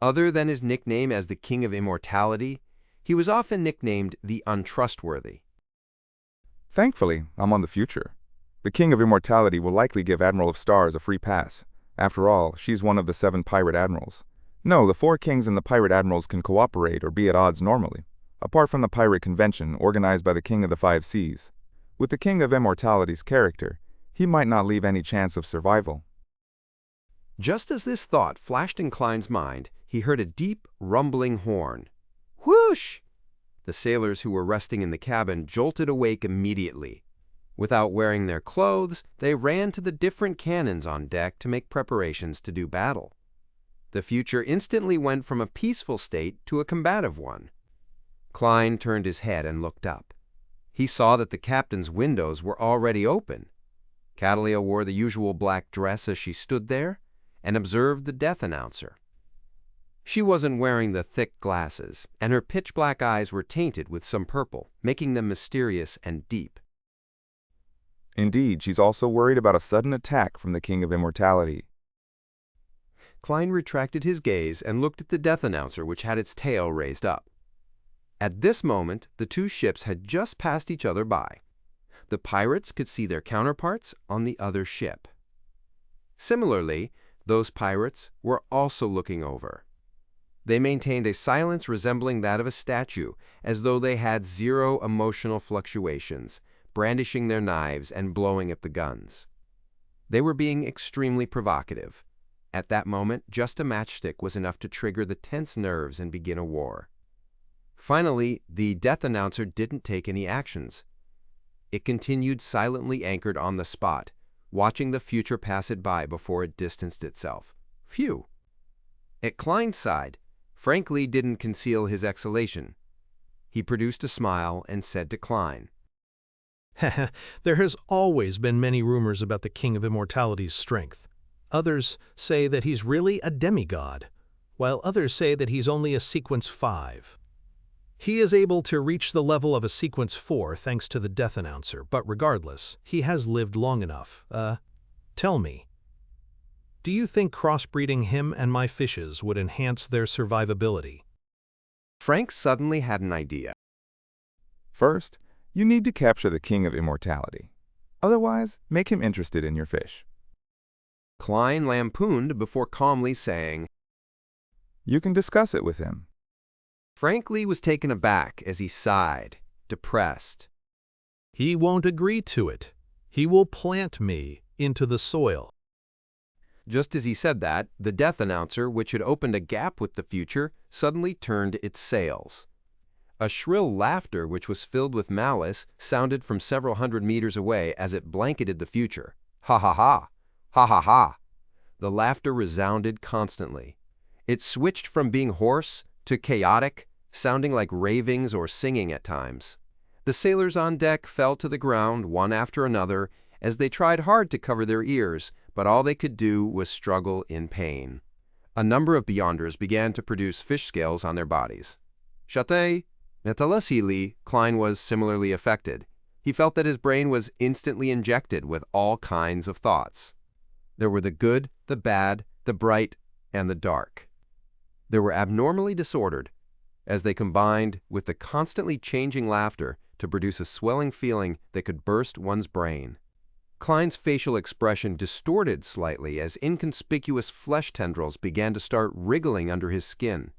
Other than his nickname as the King of Immortality, he was often nicknamed the Untrustworthy. Thankfully, I'm on the future. The King of Immortality will likely give Admiral of Stars a free pass. After all, she's one of the 7 pirate admirals. No, the 4 kings and the pirate admirals can cooperate or be at odds normally, apart from the pirate convention organized by the King of the 5 Seas. With the King of Immortality's character, he might not leave any chance of survival. Just as this thought flashed in Klein's mind, he heard a deep, rumbling horn. Whoosh! The sailors who were resting in the cabin jolted awake immediately. Without wearing their clothes, they ran to the different cannons on deck to make preparations to do battle. The future instantly went from a peaceful state to a combative one. Klein turned his head and looked up. He saw that the captain's windows were already open. Catalia wore the usual black dress as she stood there and observed the death announcer. She wasn't wearing the thick glasses, and her pitch-black eyes were tainted with some purple, making them mysterious and deep. Indeed, she's also worried about a sudden attack from the King of Immortality. Klein retracted his gaze and looked at the death announcer, which had its tail raised up. At this moment, the 2 ships had just passed each other by. The pirates could see their counterparts on the other ship. Similarly, those pirates were also looking over. They maintained a silence resembling that of a statue, as though they had 0 emotional fluctuations, brandishing their knives and blowing at the guns. They were being extremely provocative. At that moment, just a matchstick was enough to trigger the tense nerves and begin a war. Finally, the death announcer didn't take any actions. It continued silently anchored on the spot, watching the future pass it by before it distanced itself. Phew! At Klein's side, Frankly didn't conceal his exhalation. He produced a smile and said to Klein, There has always been many rumors about the King of Immortality's strength. Others say that he's really a demigod, while others say that he's only a Sequence 5. He is able to reach the level of a Sequence 4 thanks to the death announcer, but regardless, he has lived long enough. Tell me, do you think crossbreeding him and my fishes would enhance their survivability? Frank suddenly had an idea. First, you need to capture the King of Immortality. Otherwise, make him interested in your fish. Klein lampooned before calmly saying, You can discuss it with him. Frankly was taken aback as he sighed, depressed. He won't agree to it. He will plant me into the soil. Just as he said that, the death announcer, which had opened a gap with the future, suddenly turned its sails. A shrill laughter which was filled with malice sounded from several hundred meters away as it blanketed the future. Ha ha ha! Ha ha ha! The laughter resounded constantly. It switched from being hoarse to chaotic, sounding like ravings or singing at times. The sailors on deck fell to the ground one after another as they tried hard to cover their ears, but all they could do was struggle in pain. A number of Beyonders began to produce fish scales on their bodies. Chate, Metalasili, Klein was similarly affected. He felt that his brain was instantly injected with all kinds of thoughts. There were the good, the bad, the bright, and the dark. There were abnormally disordered, as they combined with the constantly changing laughter to produce a swelling feeling that could burst one's brain. Klein's facial expression distorted slightly as inconspicuous flesh tendrils began to start wriggling under his skin.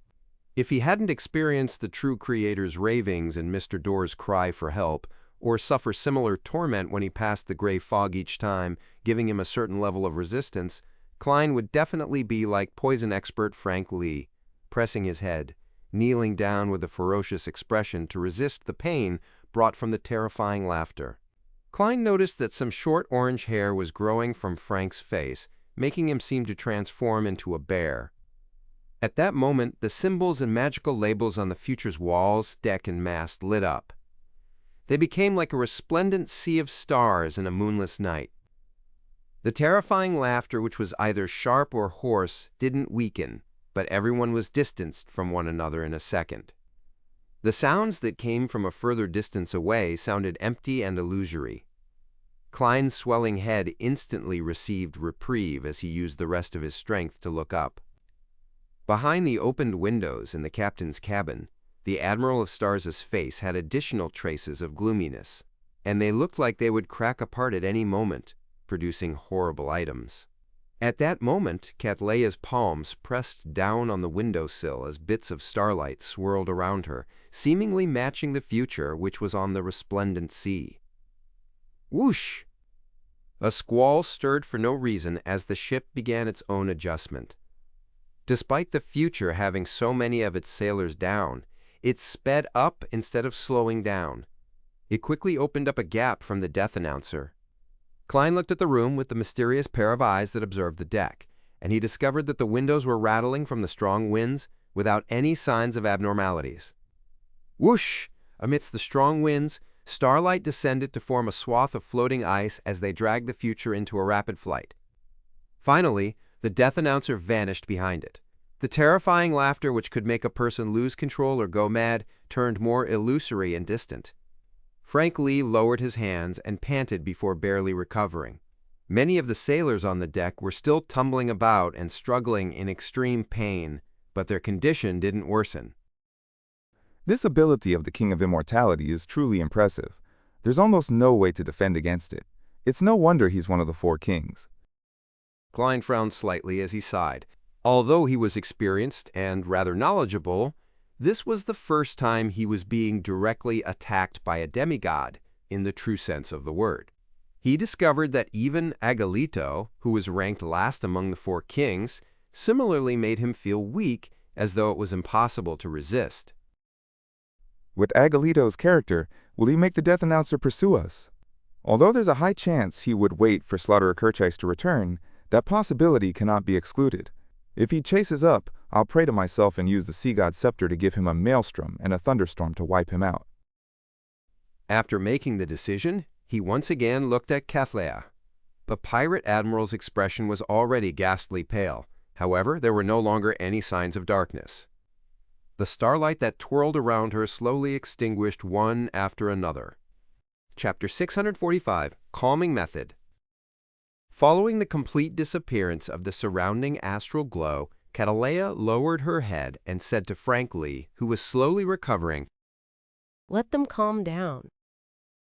If he hadn't experienced the true creator's ravings and Mr. Door's cry for help, or suffer similar torment when he passed the gray fog each time, giving him a certain level of resistance, Klein would definitely be like poison expert Frank Lee, pressing his head, kneeling down with a ferocious expression to resist the pain brought from the terrifying laughter. Klein noticed that some short orange hair was growing from Frank's face, making him seem to transform into a bear. At that moment, the symbols and magical labels on the future's walls, deck, and mast lit up. They became like a resplendent sea of stars in a moonless night. The terrifying laughter, which was either sharp or hoarse, didn't weaken, but everyone was distanced from one another in a second. The sounds that came from a further distance away sounded empty and illusory. Klein's swelling head instantly received reprieve as he used the rest of his strength to look up. Behind the opened windows in the captain's cabin, the Admiral of Stars' face had additional traces of gloominess, and they looked like they would crack apart at any moment, producing horrible items. At that moment, Catleia's palms pressed down on the windowsill as bits of starlight swirled around her, seemingly matching the future which was on the resplendent sea. Whoosh! A squall stirred for no reason as the ship began its own adjustment. Despite the future having so many of its sailors down, it sped up instead of slowing down. It quickly opened up a gap from the death announcer. Klein looked at the room with the mysterious pair of eyes that observed the deck, and he discovered that the windows were rattling from the strong winds without any signs of abnormalities. Whoosh! Amidst the strong winds, starlight descended to form a swath of floating ice as they dragged the future into a rapid flight. Finally, the death announcer vanished behind it. The terrifying laughter which could make a person lose control or go mad turned more illusory and distant. Frank Lee lowered his hands and panted before barely recovering. Many of the sailors on the deck were still tumbling about and struggling in extreme pain, but their condition didn't worsen. This ability of the King of Immortality is truly impressive. There's almost no way to defend against it. It's no wonder he's one of the four kings. Klein frowned slightly as he sighed. Although he was experienced and rather knowledgeable, this was the first time he was being directly attacked by a demigod in the true sense of the word. He discovered that even Agalito, who was ranked last among the four kings, similarly made him feel weak, as though it was impossible to resist. With Agalito's character, will he make the death announcer pursue us? Although there's a high chance he would wait for Slaughterer Kerchise to return, that possibility cannot be excluded. If he chases up, I'll pray to myself and use the Sea God's scepter to give him a maelstrom and a thunderstorm to wipe him out. After making the decision, he once again looked at Catleia. The pirate admiral's expression was already ghastly pale. However, there were no longer any signs of darkness. The starlight that twirled around her slowly extinguished one after another. Chapter 645, Calming Method. Following the complete disappearance of the surrounding astral glow, Catleia lowered her head and said to Frank Lee, who was slowly recovering, Let them calm down.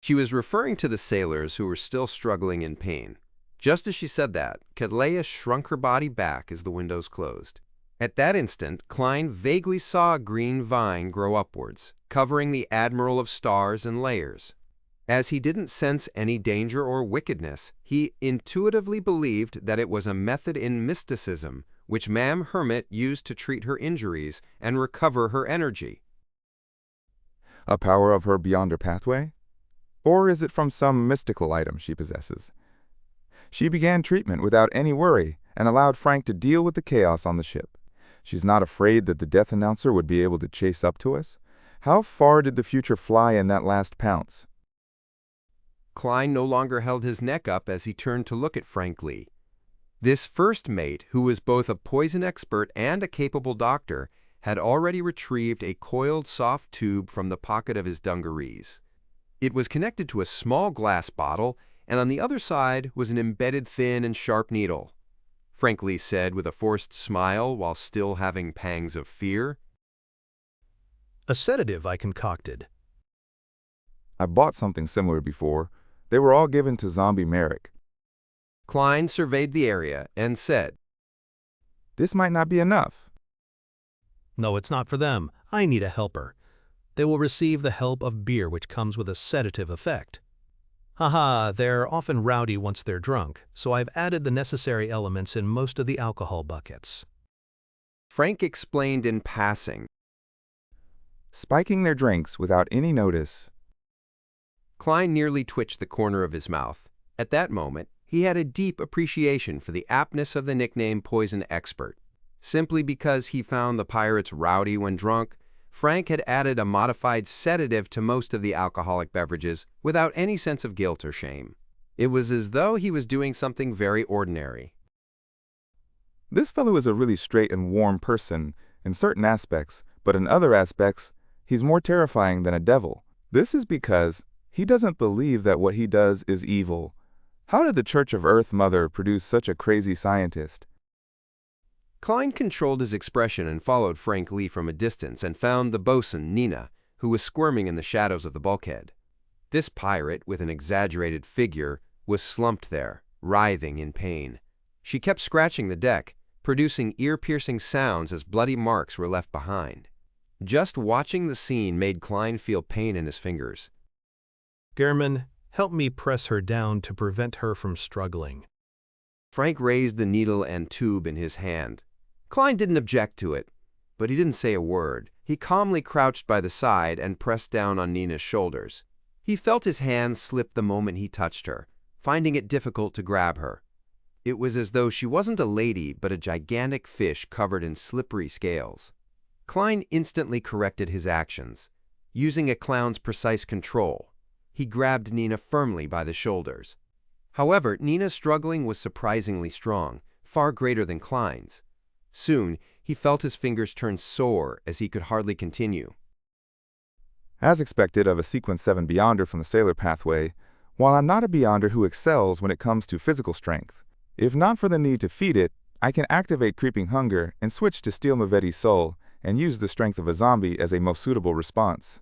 She was referring to the sailors who were still struggling in pain. Just as she said that, Catleia shrunk her body back as the windows closed. At that instant, Klein vaguely saw a green vine grow upwards, covering the Admiral of Stars in layers. As he didn't sense any danger or wickedness, he intuitively believed that it was a method in mysticism which Ma'am Hermit used to treat her injuries and recover her energy. A power of her beyond her pathway? Or is it from some mystical item she possesses? She began treatment without any worry and allowed Frank to deal with the chaos on the ship. She's not afraid that the death announcer would be able to chase up to us? How far did the future fly in that last pounce? Klein no longer held his neck up as he turned to look at Frank Lee. This first mate, who was both a poison expert and a capable doctor, had already retrieved a coiled soft tube from the pocket of his dungarees. It was connected to a small glass bottle, and on the other side was an embedded thin and sharp needle. Frank Lee said with a forced smile while still having pangs of fear, A sedative I concocted. I bought something similar before. They were all given to Zombie Merrick. Klein surveyed the area and said, This might not be enough. No, it's not for them. I need a helper. They will receive the help of beer, which comes with a sedative effect. Haha, they're often rowdy once they're drunk, so I've added the necessary elements in most of the alcohol buckets. Frank explained in passing. Spiking their drinks without any notice. Klein nearly twitched the corner of his mouth. At that moment, he had a deep appreciation for the aptness of the nickname Poison Expert. Simply because he found the pirates rowdy when drunk, Frank had added a modified sedative to most of the alcoholic beverages without any sense of guilt or shame. It was as though he was doing something very ordinary. This fellow is a really straight and warm person in certain aspects, but in other aspects, he's more terrifying than a devil. This is because he doesn't believe that what he does is evil. How did the Church of Earth Mother produce such a crazy scientist? Klein controlled his expression and followed Frank Lee from a distance and found the bosun, Nina, who was squirming in the shadows of the bulkhead. This pirate, with an exaggerated figure, was slumped there, writhing in pain. She kept scratching the deck, producing ear-piercing sounds as bloody marks were left behind. Just watching the scene made Klein feel pain in his fingers. Gehrman, help me press her down to prevent her from struggling. Frank raised the needle and tube in his hand. Klein didn't object to it, but he didn't say a word. He calmly crouched by the side and pressed down on Nina's shoulders. He felt his hand slip the moment he touched her, finding it difficult to grab her. It was as though she wasn't a lady, but a gigantic fish covered in slippery scales. Klein instantly corrected his actions. Using a clown's precise control, he grabbed Nina firmly by the shoulders. However, Nina's struggling was surprisingly strong, far greater than Klein's. Soon, he felt his fingers turn sore as he could hardly continue. As expected of a Sequence 7 Beyonder from the Sailor Pathway, while I'm not a Beyonder who excels when it comes to physical strength, if not for the need to feed it, I can activate Creeping Hunger and switch to steal Movetti's soul and use the strength of a zombie as a most suitable response.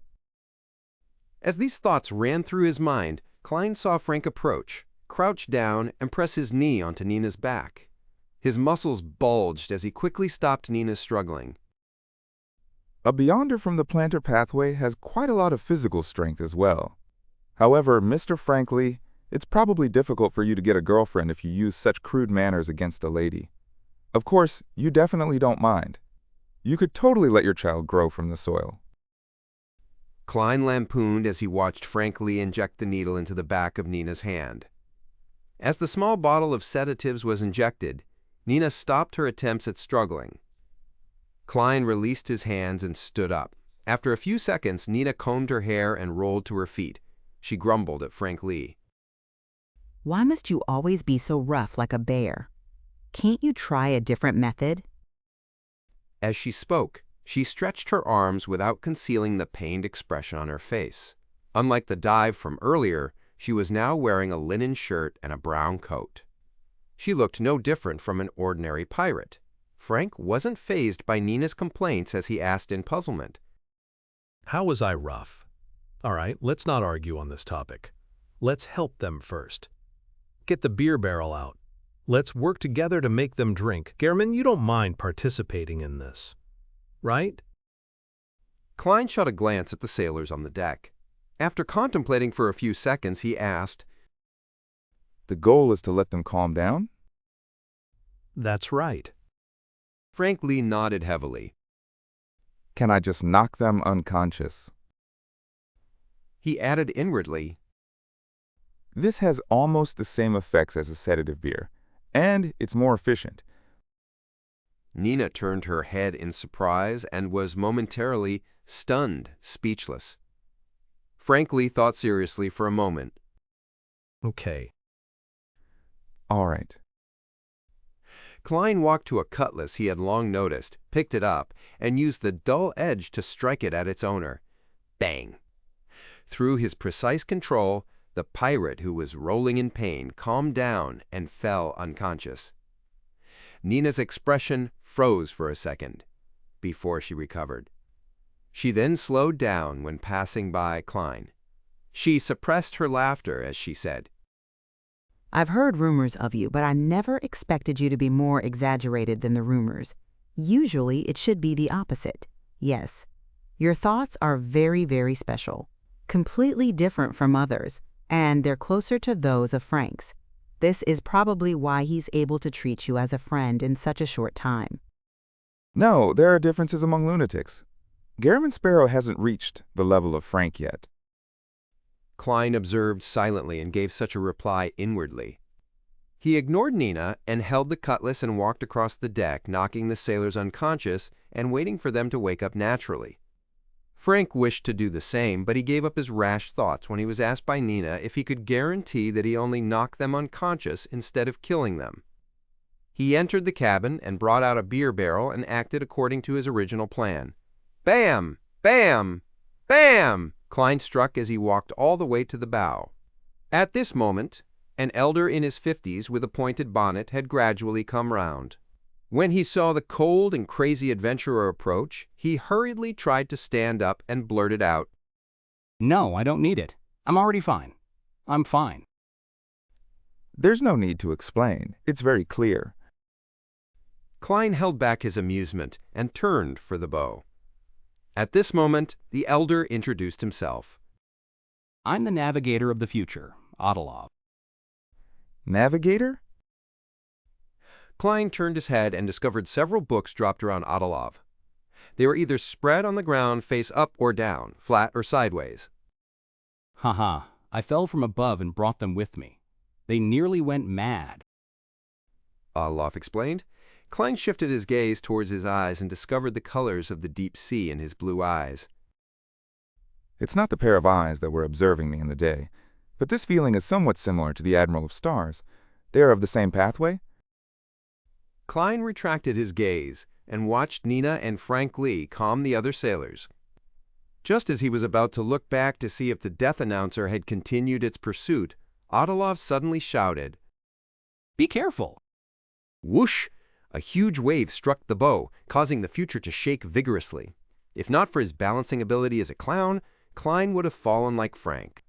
As these thoughts ran through his mind, Klein saw Frank approach, crouch down, and press his knee onto Nina's back. His muscles bulged as he quickly stopped Nina's struggling. A Beyonder from the Planter Pathway has quite a lot of physical strength as well. However, Mr. Frank Lee, it's probably difficult for you to get a girlfriend if you use such crude manners against a lady. Of course, you definitely don't mind. You could totally let your child grow from the soil. Klein lampooned as he watched Frank Lee inject the needle into the back of Nina's hand. As the small bottle of sedatives was injected, Nina stopped her attempts at struggling. Klein released his hands and stood up. After a few seconds, Nina combed her hair and rolled to her feet. She grumbled at Frank Lee. Why must you always be so rough like a bear? Can't you try a different method? As she spoke, she stretched her arms without concealing the pained expression on her face. Unlike the dive from earlier, she was now wearing a linen shirt and a brown coat. She looked no different from an ordinary pirate. Frank wasn't fazed by Nina's complaints as he asked in puzzlement. How was I rough? All right, let's not argue on this topic. Let's help them first. Get the beer barrel out. Let's work together to make them drink. Gehrman, you don't mind participating in this, right? Klein shot a glance at the sailors on the deck. After contemplating for a few seconds, he asked, The goal is to let them calm down? That's right. Frank Lee nodded heavily. Can I just knock them unconscious? He added inwardly, This has almost the same effects as a sedative beer, and it's more efficient. Nina turned her head in surprise and was momentarily stunned, speechless. Frank Lee thought seriously for a moment. Okay. All right. Klein walked to a cutlass he had long noticed, picked it up, and used the dull edge to strike it at its owner. Bang! Through his precise control, the pirate, who was rolling in pain, calmed down and fell unconscious. Nina's expression froze for a second before she recovered. She then slowed down when passing by Klein. She suppressed her laughter as she said, I've heard rumors of you, but I never expected you to be more exaggerated than the rumors. Usually, it should be the opposite. Yes, your thoughts are very, very special, completely different from others, and they're closer to those of Frank's. This is probably why he's able to treat you as a friend in such a short time. No, there are differences among lunatics. Garamond Sparrow hasn't reached the level of Frank yet. Klein observed silently and gave such a reply inwardly. He ignored Nina and held the cutlass and walked across the deck, knocking the sailors unconscious and waiting for them to wake up naturally. Frank wished to do the same, but he gave up his rash thoughts when he was asked by Nina if he could guarantee that he only knocked them unconscious instead of killing them. He entered the cabin and brought out a beer barrel and acted according to his original plan. Bam! Bam! Bam! Klein struck as he walked all the way to the bow. At this moment, an elder in his 50s with a pointed bonnet had gradually come round. When he saw the cold and crazy adventurer approach, he hurriedly tried to stand up and blurted out, No, I don't need it. I'm already fine. I'm fine. There's no need to explain. It's very clear. Klein held back his amusement and turned for the bow. At this moment, the elder introduced himself. I'm the navigator of the future, Audiobook. Navigator? Klein turned his head and discovered several books dropped around Audiobook. They were either spread on the ground face up or down, flat or sideways. Haha, I fell from above and brought them with me. They nearly went mad. Audiobook explained. Klein shifted his gaze towards his eyes and discovered the colors of the deep sea in his blue eyes. It's not the pair of eyes that were observing me in the day, but this feeling is somewhat similar to the Admiral of Stars. They are of the same pathway? Klein retracted his gaze and watched Nina and Frank Lee calm the other sailors. Just as he was about to look back to see if the death announcer had continued its pursuit, Audiobook suddenly shouted, Be careful! Whoosh! A huge wave struck the bow, causing the future to shake vigorously. If not for his balancing ability as a clown, Klein would have fallen like Frank.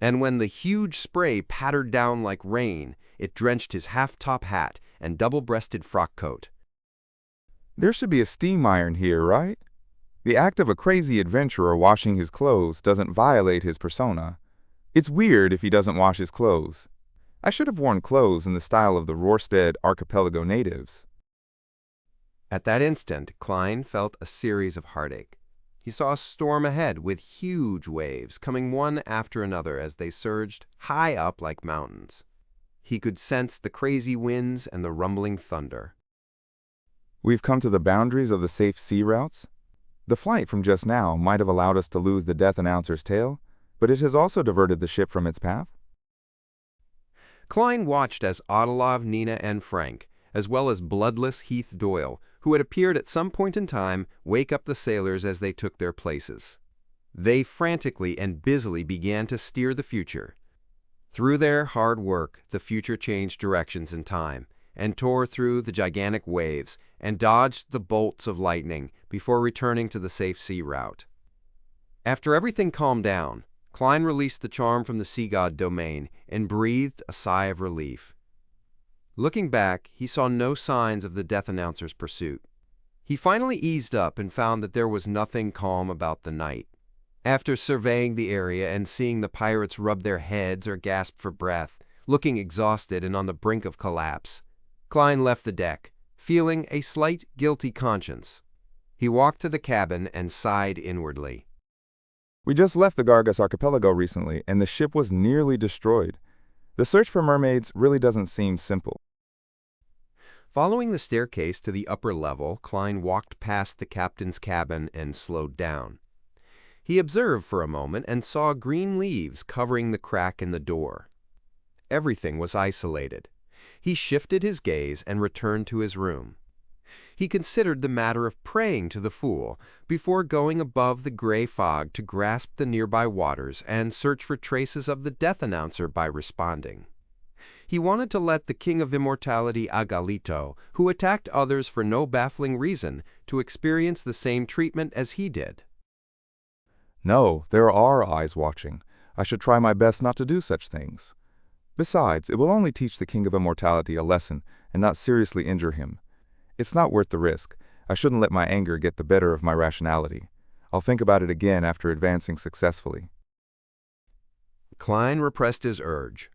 And when the huge spray pattered down like rain, it drenched his half-top hat and double-breasted frock coat. There should be a steam iron here, right? The act of a crazy adventurer washing his clothes doesn't violate his persona. It's weird if he doesn't wash his clothes. I should have worn clothes in the style of the Rorstad archipelago natives. At that instant, Klein felt a series of heartache. He saw a storm ahead with huge waves coming one after another as they surged high up like mountains. He could sense the crazy winds and the rumbling thunder. We've come to the boundaries of the safe sea routes. The flight from just now might have allowed us to lose the death announcer's tail, but it has also diverted the ship from its path. Klein watched as Audiobook, Nina, and Frank, as well as bloodless Heath Doyle, who had appeared at some point in time, wake up the sailors as they took their places. They frantically and busily began to steer the future. Through their hard work, the future changed directions in time, and tore through the gigantic waves, and dodged the bolts of lightning before returning to the safe sea route. After everything calmed down, Klein released the charm from the sea god domain and breathed a sigh of relief. Looking back, he saw no signs of the death announcer's pursuit. He finally eased up and found that there was nothing calm about the night. After surveying the area and seeing the pirates rub their heads or gasp for breath, looking exhausted and on the brink of collapse, Klein left the deck, feeling a slight guilty conscience. He walked to the cabin and sighed inwardly. We just left the Gargas archipelago recently, and the ship was nearly destroyed. The search for mermaids really doesn't seem simple. Following the staircase to the upper level, Klein walked past the captain's cabin and slowed down. He observed for a moment and saw green leaves covering the crack in the door. Everything was isolated. He shifted his gaze and returned to his room. He considered the matter of praying to the Fool before going above the gray fog to grasp the nearby waters and search for traces of the death announcer by responding. He wanted to let the King of Immortality Agalito, who attacked others for no baffling reason, to experience the same treatment as he did. No, there are eyes watching. I should try my best not to do such things. Besides, it will only teach the King of Immortality a lesson and not seriously injure him. It's not worth the risk. I shouldn't let my anger get the better of my rationality. I'll think about it again after advancing successfully. Klein repressed his urge.